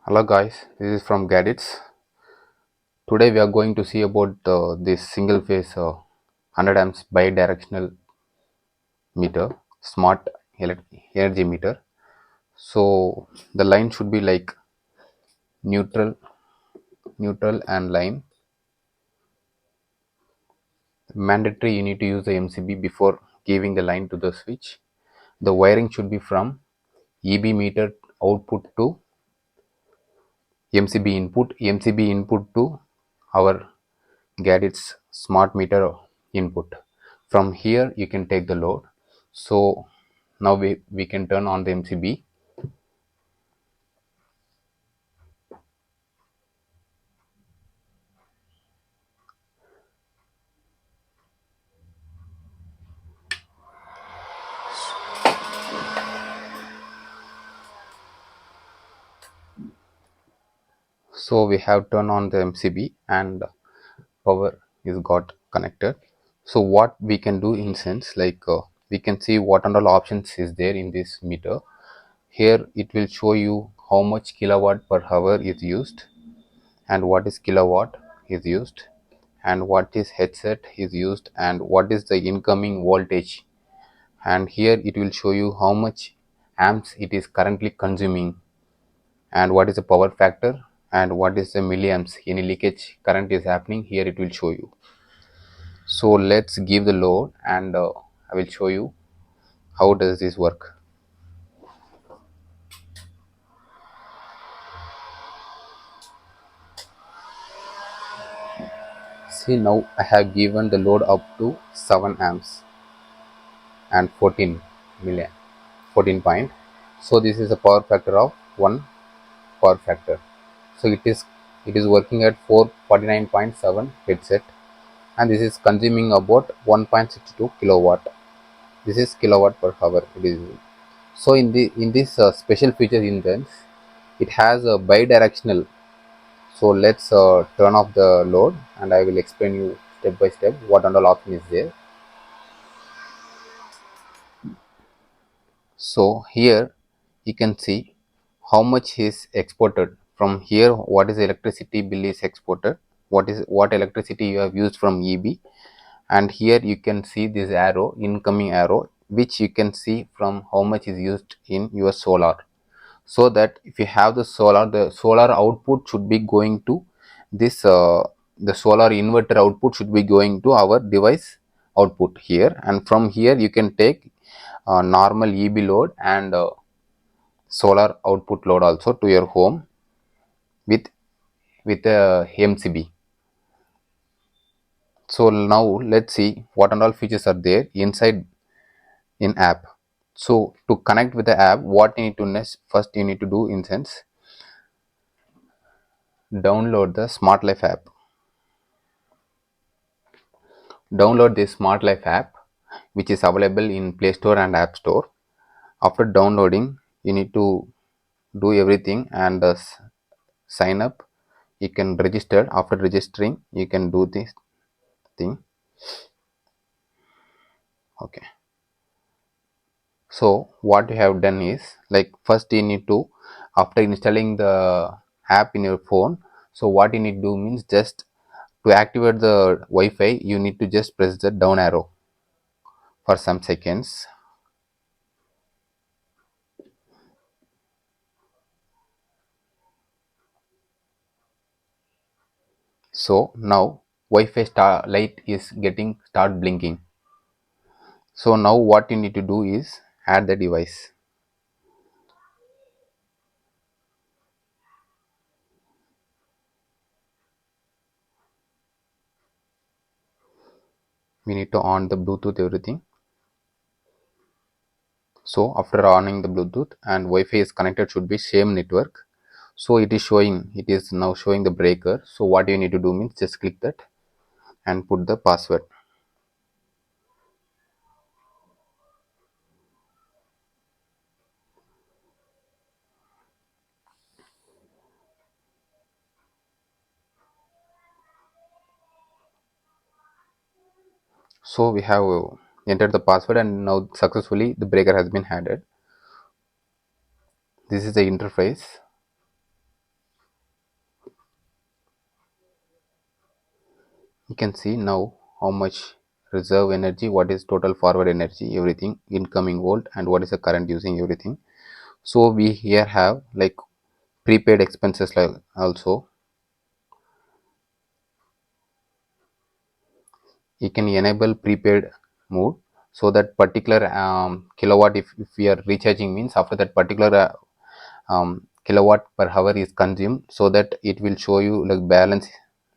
Hello guys, this is from Gadites. Today we are going to see about this single phase 100 amps bidirectional meter, smart energy meter. So the line should be like neutral, neutral and line. Mandatory you need to use the MCB before giving the line to the switch. The wiring should be from EB meter output to MCB input to our Gadget's smart meter input. From here you can take the load. So now we can turn on the MCB. So we have turned on the MCB and power is got connected. So what we can do in sense like we can see what and all options is there in this meter. Here it will show you how much kilowatt per hour is used and what is kilowatt is used and what is headset is used and what is the incoming voltage, and here it will show you how much amps it is currently consuming and what is the power factor and what is the milliamps any leakage current is happening. Here it will show you. So let's give the load and I will show you how does this work. See, now I have given the load up to 7 amps and 14 milliamp 14 point. So this is a power factor of 1 power factor. So it is working at 449.7 headset and this is consuming about 1.62 kilowatt. This is kilowatt per hour it is. So in this special feature in this, it has a bidirectional. So let's turn off the load and I will explain you step by step what and all option is there. So here you can see how much is exported from here, what is the electricity bill is exported, what electricity you have used from EB, and here you can see this arrow, incoming arrow, which you can see from how much is used in your solar. So that if you have the solar output should be going to this the solar inverter output should be going to our device output here, and from here you can take normal EB load and solar output load also to your home with a MCB. So now let's see what and all features are there inside in app. So to connect with the app, what you need to first you need to do in sense, download the Smart Life app. Download the Smart Life app, which is available in Play Store and App Store. After downloading, you need to do everything and sign up. You can register. After registering, you can do this thing. Okay. So what you have done is, like, first you need to, after installing the app in your phone, so what you need to do means, just to activate the Wi-Fi you need to just press the down arrow for some seconds. So now Wi-Fi light is getting start blinking. So now what you need to do is add the device. We need to on the Bluetooth everything. So after onning the Bluetooth and Wi-Fi is connected, should be same network. So it is now showing the breaker. So what you need to do means just click that and put the password. So we have entered the password and now successfully the breaker has been added. This is the interface. can see now how much reserve energy, what is total forward energy, everything, incoming volt, and what is the current using, everything. So we here have like prepaid expenses, like also you can enable prepaid mode, so that particular kilowatt, if we are recharging, means after that particular kilowatt per hour is consumed, so that it will show you like balance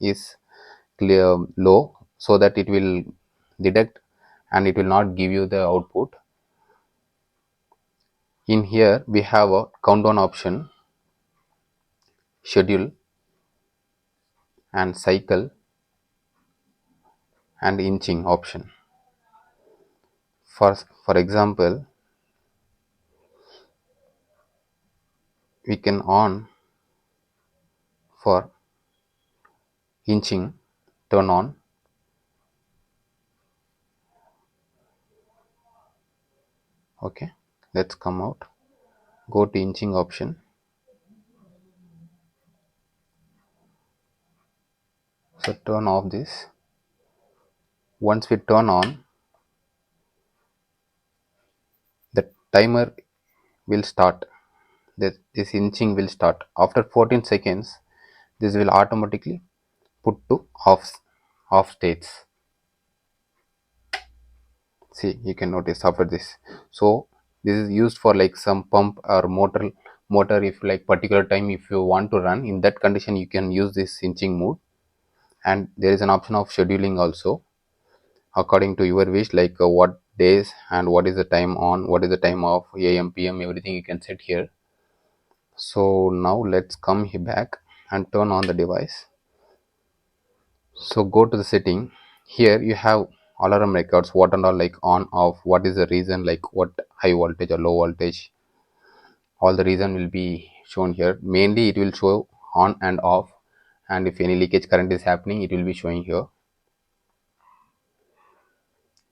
is clear low, so that it will deduct and it will not give you the output. In here we have a countdown option, schedule and cycle and inching option. For example, we can on for inching, turn on. Okay, let's come out, go to inching option. So turn off this. Once we turn on, the timer will start. This inching will start. After 14 seconds, this will automatically put to off states. See, you can notice after this. So this is used for like some pump or motor, if like particular time if you want to run, in that condition you can use this inching mode. And there is an option of scheduling also, according to your wish, like what days and what is the time on, what is the time off, am pm, everything you can set here. So now let's come here back and turn on the device. So go to the setting. Here you have alarm records, what and all, like on off, what is the reason, like what high voltage or low voltage, all the reason will be shown here. Mainly it will show on and off, and if any leakage current is happening, it will be showing here.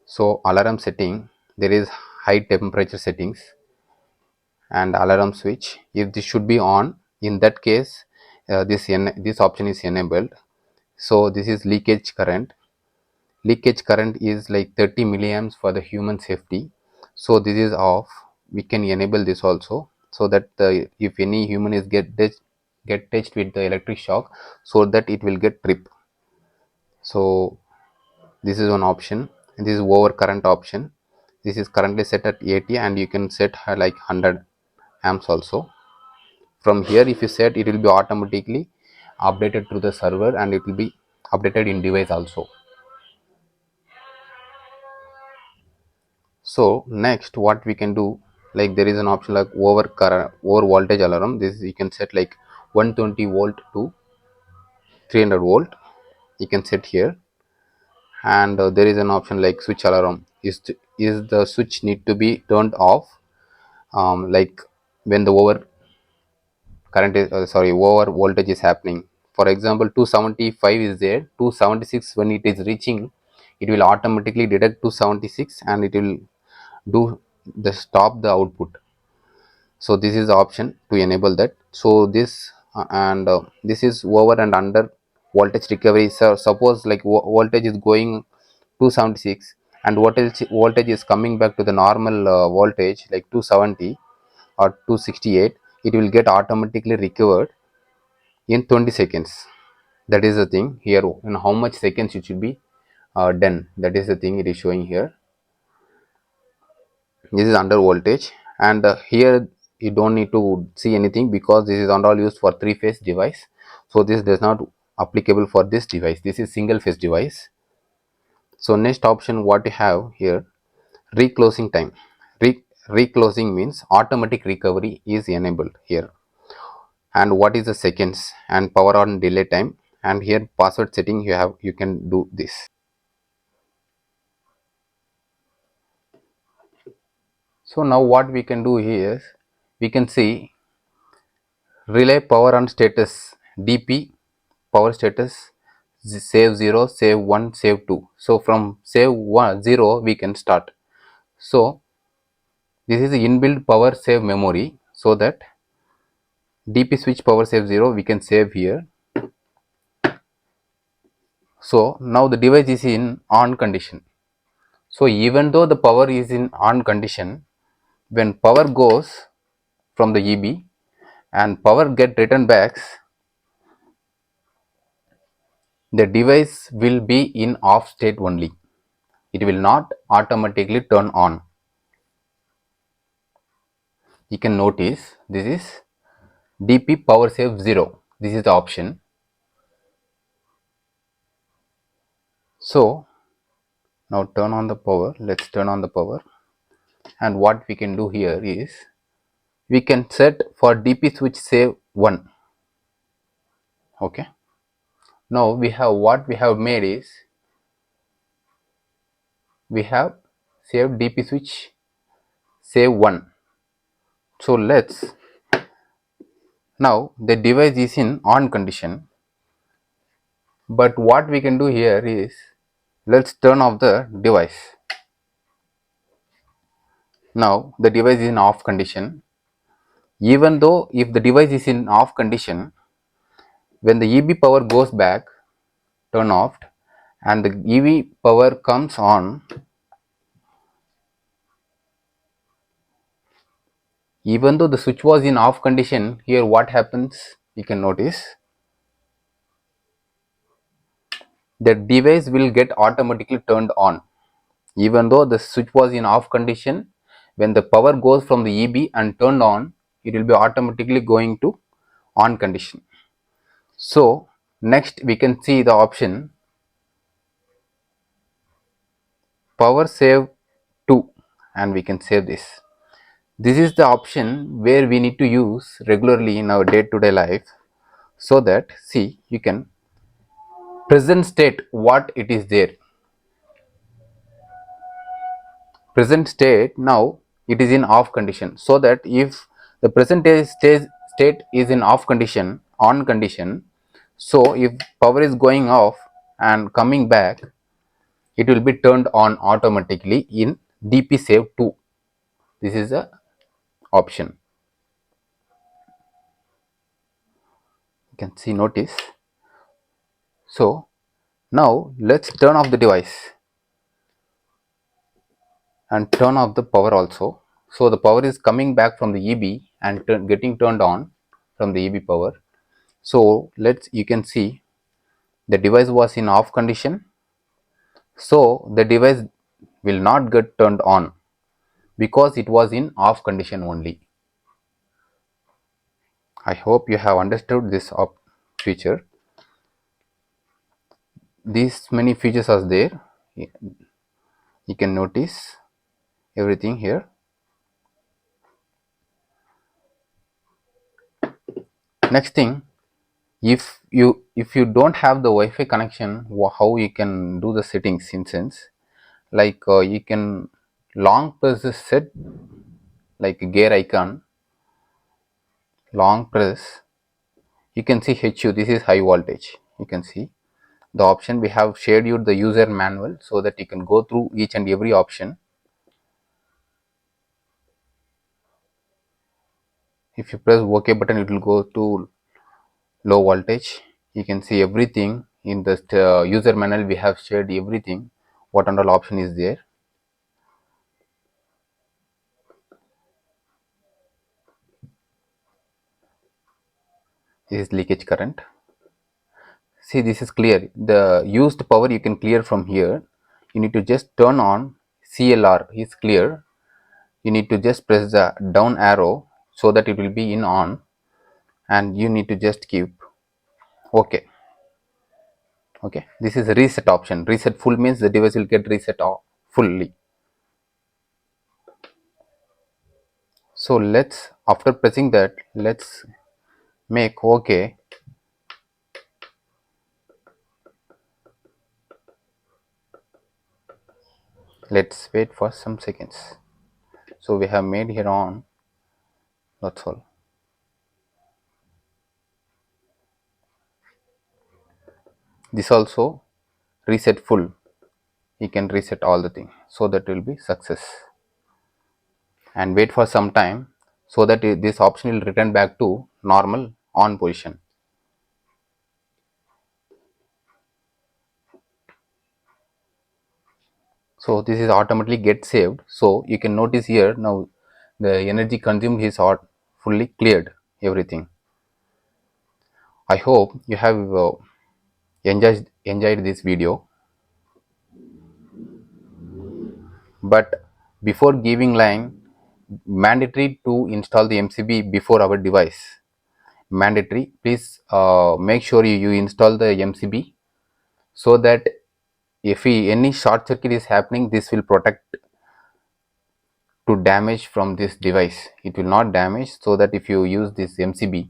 So alarm setting, there is high temperature settings and alarm switch. If this should be on, in that case this option is enabled. So this is leakage current. Leakage current is like 30 milliamps for the human safety. So this is off. We can enable this also, so that if any human is get touched with the electric shock, so that it will get trip. So this is one option. This is overcurrent option. This is currently set at 80, and you can set like 100 amps also. From here if you set, it will be automatically updated to the server, and it will be updated in device also. So next what we can do, like there is an option like over voltage alarm. This you can set like 120 volt to 300 volt, you can set here. And there is an option like switch alarm. Is the switch need to be turned off, like when the over voltage is happening. For example, 275 is there, 276 when it is reaching, it will automatically detect 276 and it will do the stop the output. So this is the option to enable that. So this and this is over and under voltage recovery. So suppose like voltage is going 276 and voltage is coming back to the normal voltage like 270 or 268, it will get automatically recovered in 20 seconds. That is the thing here. In how much seconds it should be done, that is the thing it is showing here. This is under voltage, and here you don't need to see anything because this is all used for three-phase device. So this does not applicable for this device. This is single phase device. So next option what you have here, reclosing time. Reclosing means automatic recovery is enabled here. And what is the seconds and power on delay time, and here password setting you can do this. So now what we can do here is we can see relay power on status, dp power status, save 0, save 1, save 2. So from save 1 0 we can start. So this is the inbuilt power save memory, so that dp switch power save 0 we can save here. So now the device is in on condition. So even though the power is in on condition, when power goes from the EB and power get returned back, the device will be in off state only. It will not automatically turn on. You can notice this is DP power save 0. This is the option. So now turn on the power. Let's turn on the power. And what we can do here is we can set for DP switch save 1. Okay. Now we have what we have made is we have saved DP switch save 1. So let's now the device is in on condition, but what we can do here is let's turn off the device. Now the device is in off condition. Even though if the device is in off condition, when the EB power goes back, turn off, and the EV power comes on, even though the switch was in off condition, here what happens, you can notice the device will get automatically turned on. Even though the switch was in off condition, when the power goes from the EB and turned on, it will be automatically going to on condition. So next we can see the option power save 2, and we can save this. This is the option where we need to use regularly in our day-to-day life, so that see you can present state what it is there. Present state now it is in off condition, so that if the present state is in off condition, on condition, so if power is going off and coming back, it will be turned on automatically in DP save 2. This is the option. You can see, notice. So now let's turn off the device and turn off the power also. So the power is coming back from the EB and getting turned on from the EB power. So you can see the device was in off condition, so the device will not get turned on because it was in off condition only. I hope you have understood this feature. These many features are there. You can notice everything here. Next thing, if you don't have the Wi-Fi connection, how you can do the settings in sense, like you can long press the set, like gear icon, long press, you can see HU, this is high voltage. You can see the option, we have shared you the user manual so that you can go through each and every option. If you press OK button, it will go to low voltage. You can see everything in the user manual, we have shared everything what and all option is there. This is leakage current. See, this is clear. The used power you can clear from here. You need to just turn on CLR is clear. You need to just press the down arrow so that it will be in on, and you need to just keep OK. Okay, this is a reset option. Reset full means the device will get reset off fully. So let's, after pressing that, let's make OK. Let's wait for some seconds. So we have made here on, that's all. This also reset full. You can reset all the thing, so that will be success. And wait for some time so that this option will return back to normal on position. So this is automatically get saved. So you can notice here now the energy consumed is fully cleared everything. I hope you have enjoyed this video. But before giving line, mandatory to install the MCB before our device. Mandatory. Please make sure you install the MCB so that if any short circuit is happening, this will protect to damage from this device. It will not damage, so that if you use this MCB.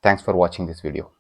Thanks for watching this video.